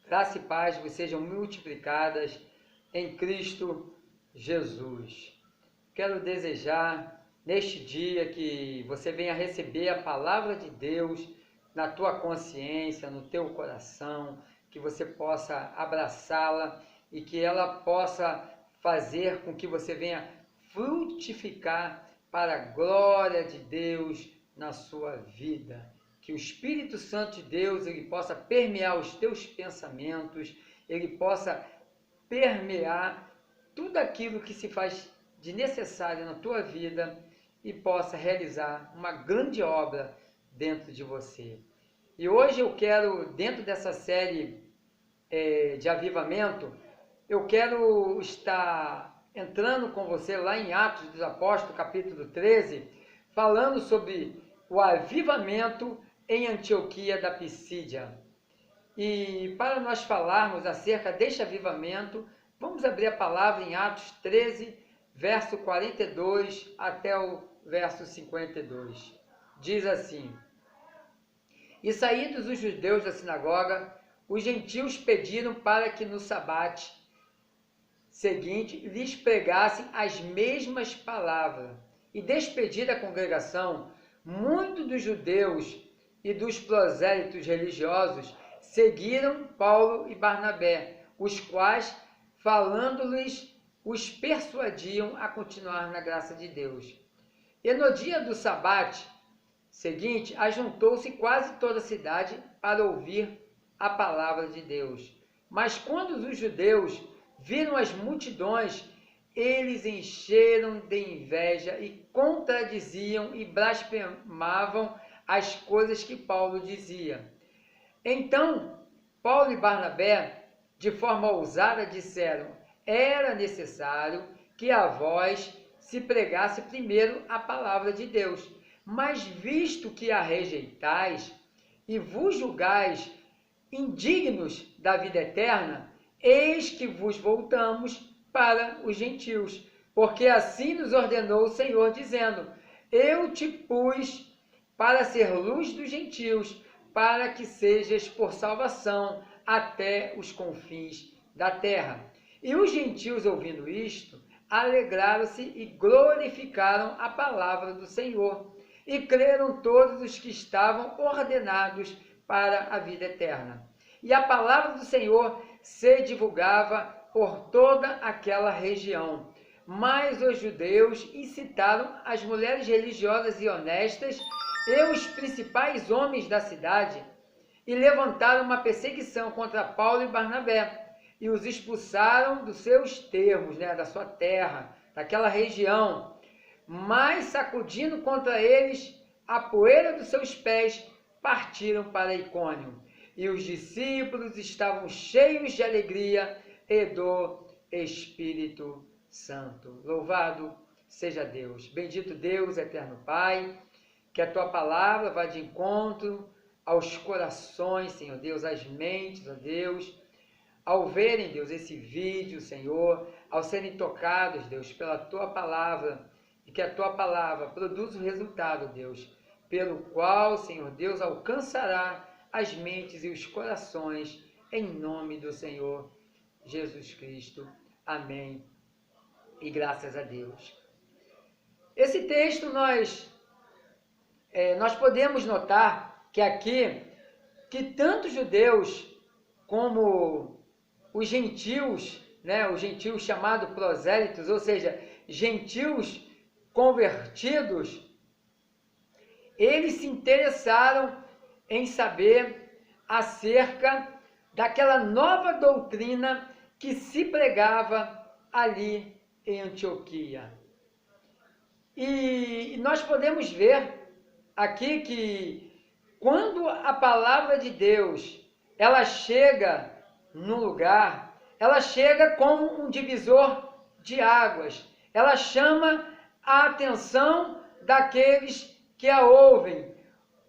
Graça e paz vos sejam multiplicadas em Cristo Jesus. Quero desejar neste dia que você venha receber a palavra de Deus na tua consciência, no teu coração, que você possa abraçá-la e que ela possa fazer com que você venha frutificar para a glória de Deus na sua vida. Que o Espírito Santo de Deus ele possa permear os teus pensamentos, ele possa permear tudo aquilo que se faz de necessário na tua vida e possa realizar uma grande obra dentro de você. E hoje eu quero, dentro dessa série de avivamento, eu quero estar entrando com você lá em Atos dos Apóstolos, capítulo 13, falando sobre o avivamento em Antioquia da Pisídia. E para nós falarmos acerca deste avivamento, vamos abrir a palavra em Atos 13, verso 42 até o verso 52. Diz assim: E saídos os judeus da sinagoga, os gentios pediram para que no sabate seguinte lhes pregassem as mesmas palavras. E despedida a congregação, muitos dos judeus e dos prosélitos religiosos seguiram Paulo e Barnabé, os quais, falando-lhes, os persuadiam a continuar na graça de Deus. E no dia do sabate seguinte, ajuntou-se quase toda a cidade para ouvir a palavra de Deus. Mas quando os judeus viram as multidões, eles encheram de inveja e contradiziam e blasfemavam as coisas que Paulo dizia. Então, Paulo e Barnabé, de forma ousada, disseram: era necessário que a vós se pregasse primeiro a palavra de Deus. Mas visto que a rejeitais e vos julgais indignos da vida eterna, eis que vos voltamos para os gentios, porque assim nos ordenou o Senhor, dizendo: eu te pus para ser luz dos gentios, para que sejas por salvação até os confins da terra. E os gentios, ouvindo isto, alegraram-se e glorificaram a palavra do Senhor, e creram todos os que estavam ordenados para a vida eterna. E a palavra do Senhor se divulgava por toda aquela região. Mas os judeus incitaram as mulheres religiosas e honestas e os principais homens da cidade, e levantaram uma perseguição contra Paulo e Barnabé, e os expulsaram dos seus termos, da sua terra, daquela região. Mas, sacudindo contra eles a poeira dos seus pés, partiram para Icônio. E os discípulos estavam cheios de alegria e do Espírito Santo. Louvado seja Deus. Bendito Deus, eterno Pai, que a Tua palavra vá de encontro aos corações, Senhor Deus, às mentes, ó Deus, ao verem, Deus, esse vídeo, Senhor, ao serem tocados, Deus, pela Tua palavra, e que a Tua palavra produza o resultado, Deus, pelo qual, Senhor Deus, alcançará as mentes e os corações, em nome do Senhor Jesus Cristo. Amém. E graças a Deus. Esse texto nós podemos notar que aqui, que tanto judeus como os gentios, os gentios chamados prosélitos, ou seja, gentios convertidos, eles se interessaram em saber acerca daquela nova doutrina que se pregava ali em Antioquia. E nós podemos ver aqui que quando a palavra de Deus ela chega no lugar, ela chega como um divisor de águas. Ela chama a atenção daqueles que a ouvem,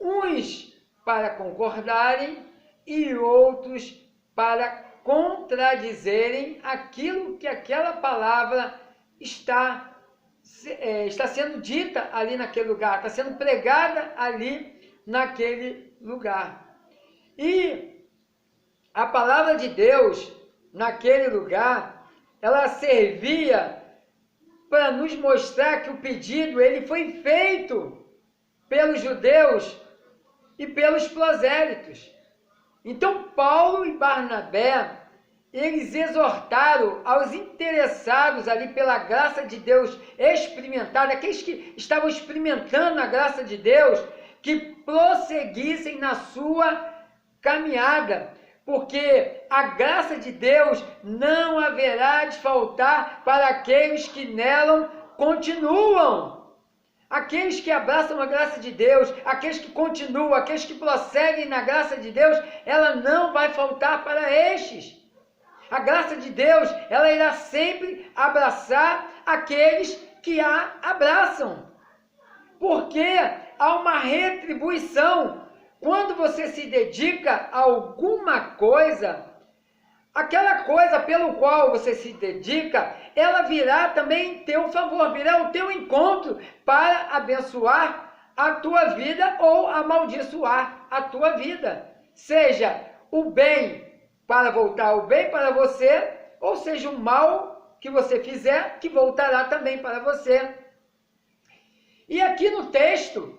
uns para concordarem e outros para contradizerem aquilo que aquela palavra está sendo dita ali naquele lugar, está sendo pregada ali naquele lugar. E a palavra de Deus, naquele lugar, ela servia para nos mostrar que o pedido ele foi feito pelos judeus e pelos prosélitos. Então, Paulo e Barnabé, eles exortaram aos interessados ali pela graça de Deus experimentada, aqueles que estavam experimentando a graça de Deus, que prosseguissem na sua caminhada, porque a graça de Deus não haverá de faltar para aqueles que nela continuam. Aqueles que abraçam a graça de Deus, aqueles que continuam, aqueles que prosseguem na graça de Deus, ela não vai faltar para estes. A graça de Deus, ela irá sempre abraçar aqueles que a abraçam. Porque há uma retribuição. Quando você se dedica a alguma coisa, aquela coisa pelo qual você se dedica, ela virá também em teu favor, virá o teu encontro para abençoar a tua vida ou amaldiçoar a tua vida. Seja o bem para voltar o bem para você, ou seja o mal que você fizer, que voltará também para você. E aqui no texto,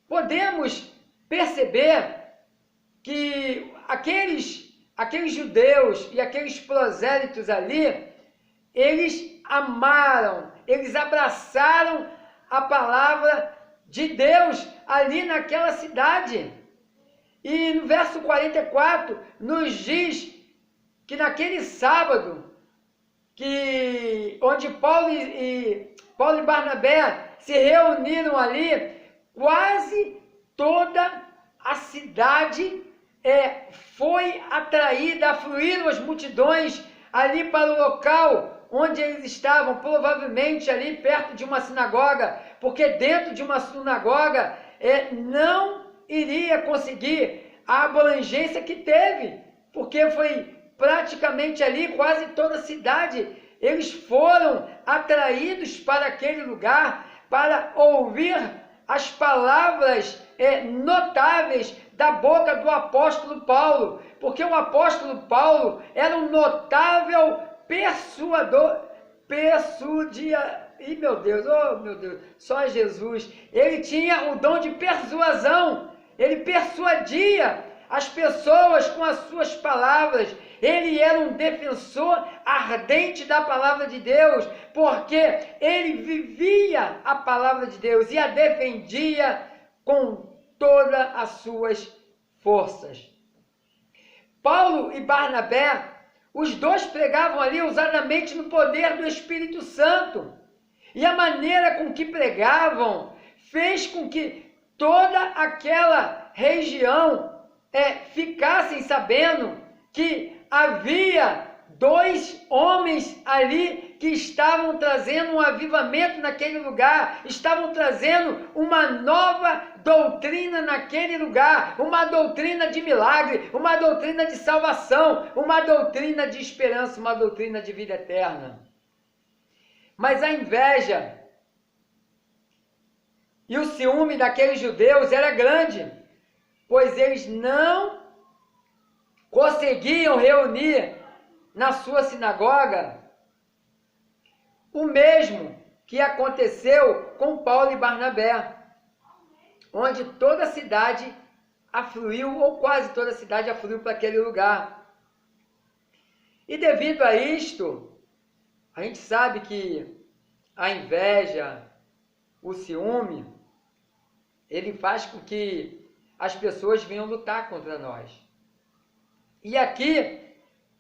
podemos perceber que aqueles judeus e aqueles prosélitos ali, eles amaram, eles abraçaram a palavra de Deus ali naquela cidade. E no verso 44 nos diz que naquele sábado, onde Paulo e Barnabé se reuniram ali, quase toda a cidade foi atraída, afluíram as multidões ali para o local onde eles estavam, provavelmente ali perto de uma sinagoga, porque dentro de uma sinagoga não iria conseguir a abrangência que teve, porque foi praticamente ali quase toda a cidade. Eles foram atraídos para aquele lugar para ouvir as palavras notáveis da boca do apóstolo Paulo, porque o apóstolo Paulo era um notável persuador, Ih, meu Deus, só Jesus. Ele tinha o dom de persuasão, ele persuadia as pessoas com as suas palavras. Ele era um defensor ardente da palavra de Deus, porque ele vivia a palavra de Deus e a defendia com todas as suas forças. Paulo e Barnabé, os dois pregavam ali ousadamente no poder do Espírito Santo. E a maneira com que pregavam fez com que toda aquela região ficassem sabendo que havia dois homens ali que estavam trazendo um avivamento naquele lugar, estavam trazendo uma nova doutrina naquele lugar, uma doutrina de milagre, uma doutrina de salvação, uma doutrina de esperança, uma doutrina de vida eterna. Mas a inveja e o ciúme daqueles judeus era grande, pois eles não conseguiam reunir na sua sinagoga o mesmo que aconteceu com Paulo e Barnabé, onde toda a cidade afluiu, ou quase toda a cidade afluiu para aquele lugar. E devido a isto, a gente sabe que a inveja, o ciúme, ele faz com que as pessoas venham lutar contra nós. E aqui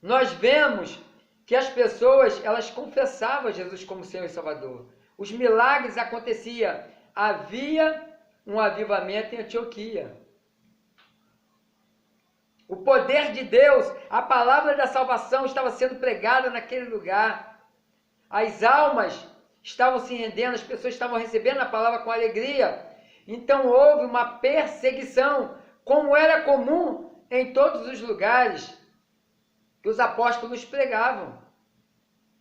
nós vemos que as pessoas, elas confessavam Jesus como Senhor e Salvador. Os milagres aconteciam. Havia um avivamento em Antioquia. O poder de Deus, a palavra da salvação estava sendo pregada naquele lugar. As almas estavam se rendendo, as pessoas estavam recebendo a palavra com alegria. Então houve uma perseguição, como era comum em todos os lugares que os apóstolos pregavam.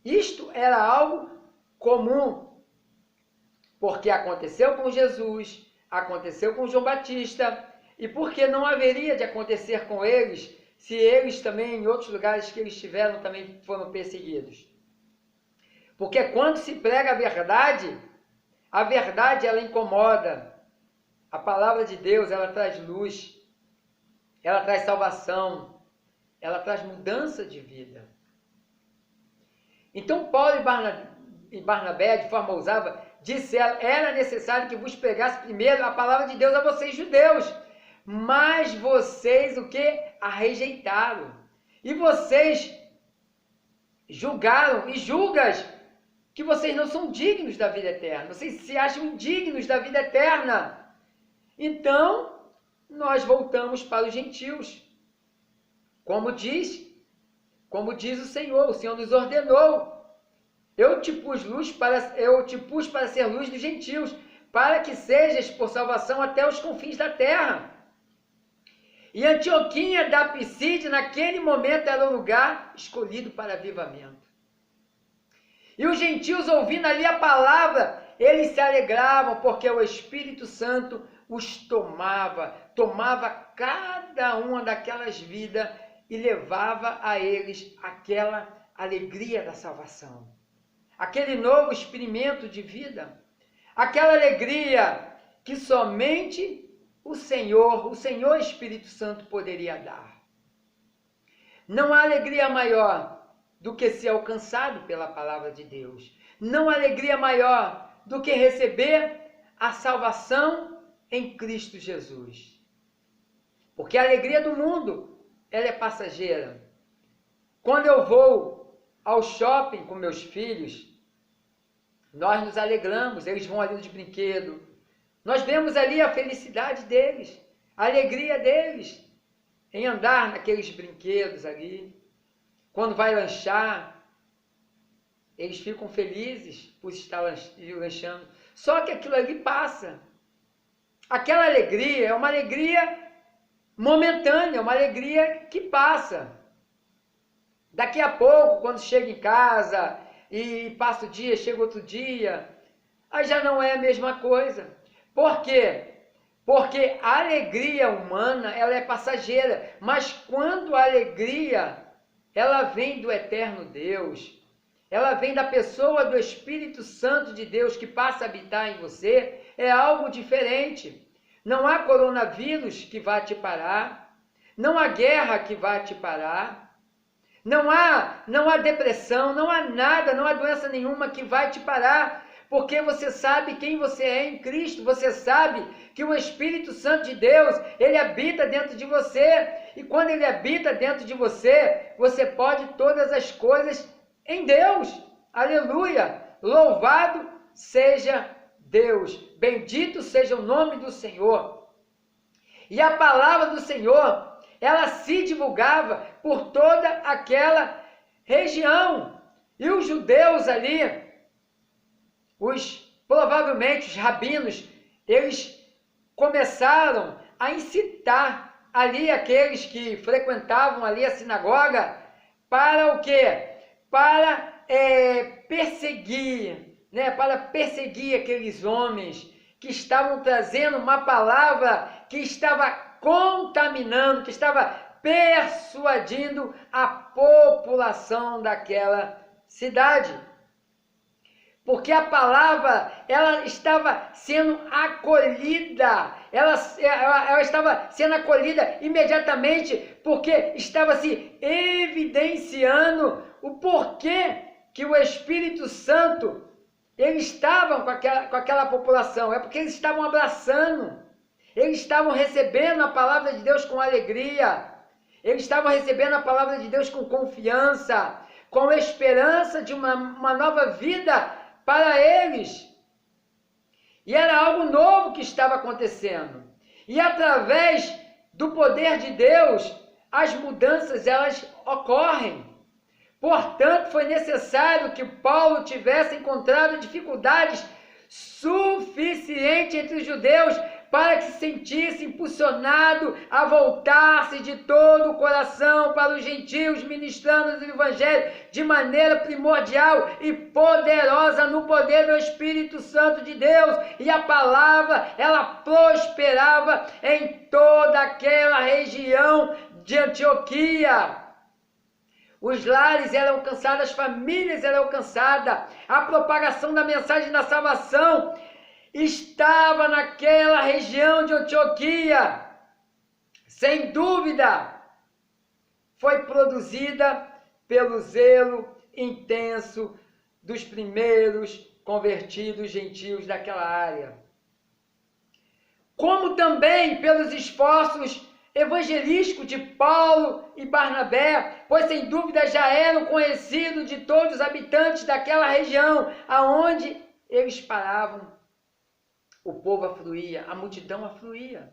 Isto era algo comum, porque aconteceu com Jesus, aconteceu com João Batista, e porque não haveria de acontecer com eles se eles também, em outros lugares que eles estiveram, também foram perseguidos. Porque quando se prega a verdade ela incomoda. A palavra de Deus, ela traz luz, ela traz salvação, ela traz mudança de vida. Então Paulo e Barnabé, de forma ousada, disseram: era necessário que vos pregasse primeiro a palavra de Deus a vocês judeus, mas vocês o que? A rejeitaram. E vocês julgaram e julgas que vocês não são dignos da vida eterna. Vocês se acham indignos da vida eterna. Então, nós voltamos para os gentios. Como diz o Senhor nos ordenou. Eu te pus para ser luz dos gentios, para que sejas por salvação até os confins da terra. E Antioquia da Psídia, naquele momento, era o lugar escolhido para avivamento. E os gentios, ouvindo ali a palavra, eles se alegravam, porque o Espírito Santo os tomava cada uma daquelas vidas e levava a eles aquela alegria da salvação, aquele novo experimento de vida, aquela alegria que somente o Senhor Espírito Santo poderia dar. Não há alegria maior do que ser alcançado pela palavra de Deus. Não há alegria maior do que receber a salvação em Cristo Jesus. Porque a alegria do mundo, ela é passageira. Quando eu vou ao shopping com meus filhos, nós nos alegramos, eles vão ali de brinquedo. Nós vemos ali a felicidade deles, a alegria deles em andar naqueles brinquedos ali. Quando vai lanchar, eles ficam felizes por estar lanchando. Só que aquilo ali passa. Aquela alegria é uma alegria momentânea, uma alegria que passa. Daqui a pouco, quando chega em casa e passa o dia, chega outro dia, aí já não é a mesma coisa. Por quê? Porque a alegria humana, ela é passageira, mas quando a alegria, ela vem do eterno Deus, ela vem da pessoa do Espírito Santo de Deus que passa a habitar em você, é algo diferente. Não há coronavírus que vá te parar, não há guerra que vá te parar, não há depressão, não há nada, não há doença nenhuma que vai te parar, porque você sabe quem você é em Cristo, você sabe que o Espírito Santo de Deus, ele habita dentro de você, e quando ele habita dentro de você, você pode todas as coisas em Deus. Aleluia! Louvado seja Deus, bendito seja o nome do Senhor. E a palavra do Senhor, ela se divulgava por toda aquela região, e os judeus ali, provavelmente os rabinos, eles começaram a incitar ali aqueles que frequentavam ali a sinagoga para o quê? Para perseguir, né? Para perseguir aqueles homens que estavam trazendo uma palavra que estava contaminando, que estava persuadindo a população daquela cidade. Porque a palavra, ela estava sendo acolhida, ela estava sendo acolhida imediatamente, porque estava se evidenciando o porquê que o Espírito Santo, eles estavam com aquela população, é porque eles estavam abraçando, eles estavam recebendo a palavra de Deus com alegria, eles estavam recebendo a palavra de Deus com confiança, com esperança de uma nova vida para eles. E era algo novo que estava acontecendo. E através do poder de Deus, as mudanças elas ocorrem. Portanto, foi necessário que Paulo tivesse encontrado dificuldades suficientes entre os judeus para que se sentisse impulsionado a voltar-se de todo o coração para os gentios, ministrando o Evangelho de maneira primordial e poderosa no poder do Espírito Santo de Deus. E a palavra, ela prosperava em toda aquela região de Antioquia. Os lares eram alcançados, as famílias eram alcançadas, a propagação da mensagem da salvação estava naquela região de Antioquia. Sem dúvida, foi produzida pelo zelo intenso dos primeiros convertidos gentios daquela área. Como também pelos esforços evangelístico de Paulo e Barnabé, pois sem dúvida já eram conhecidos de todos os habitantes daquela região, aonde eles paravam, o povo afluía, a multidão afluía.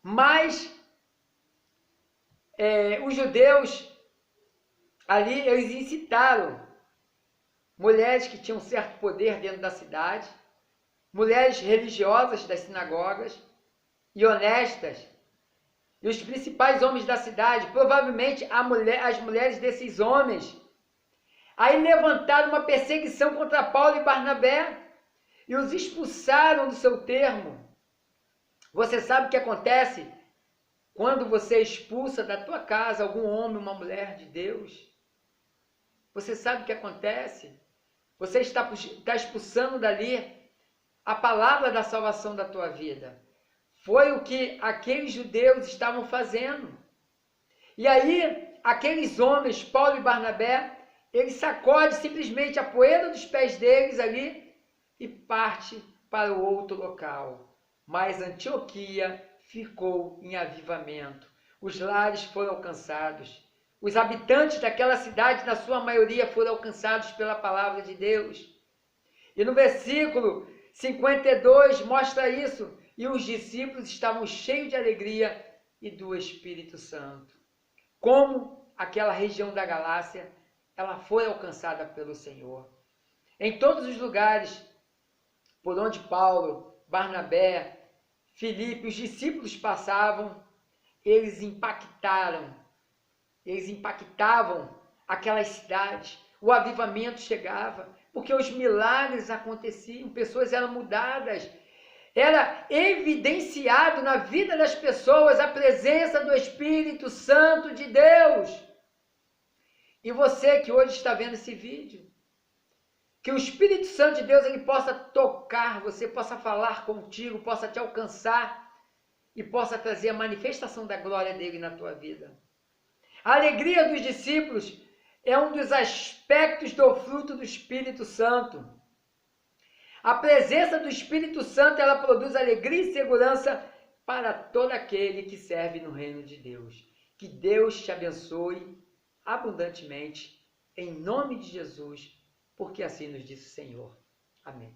Mas os judeus ali, eles incitaram mulheres que tinham certo poder dentro da cidade, mulheres religiosas das sinagogas, e honestas, e os principais homens da cidade, provavelmente as mulheres desses homens, aí levantaram uma perseguição contra Paulo e Barnabé, e os expulsaram do seu termo. Você sabe o que acontece quando você expulsa da tua casa algum homem, uma mulher de Deus? Você sabe o que acontece? Você está expulsando dali a palavra da salvação da tua vida. Foi o que aqueles judeus estavam fazendo. E aí, aqueles homens, Paulo e Barnabé, eles sacodem simplesmente a poeira dos pés deles ali e parte para o outro local. Mas Antioquia ficou em avivamento. Os lares foram alcançados. Os habitantes daquela cidade, na sua maioria, foram alcançados pela palavra de Deus. E no versículo 52 mostra isso. E os discípulos estavam cheios de alegria e do Espírito Santo. Como aquela região da Galácia, ela foi alcançada pelo Senhor. Em todos os lugares por onde Paulo, Barnabé, Filipe, os discípulos passavam, eles impactavam aquelas cidades. O avivamento chegava, porque os milagres aconteciam, pessoas eram mudadas. Era evidenciado na vida das pessoas a presença do Espírito Santo de Deus. E você que hoje está vendo esse vídeo, que o Espírito Santo de Deus ele possa tocar você, possa falar contigo, possa te alcançar e possa trazer a manifestação da glória dele na tua vida. A alegria dos discípulos é um dos aspectos do fruto do Espírito Santo. A presença do Espírito Santo, ela produz alegria e segurança para todo aquele que serve no reino de Deus. Que Deus te abençoe abundantemente, em nome de Jesus, porque assim nos disse o Senhor. Amém.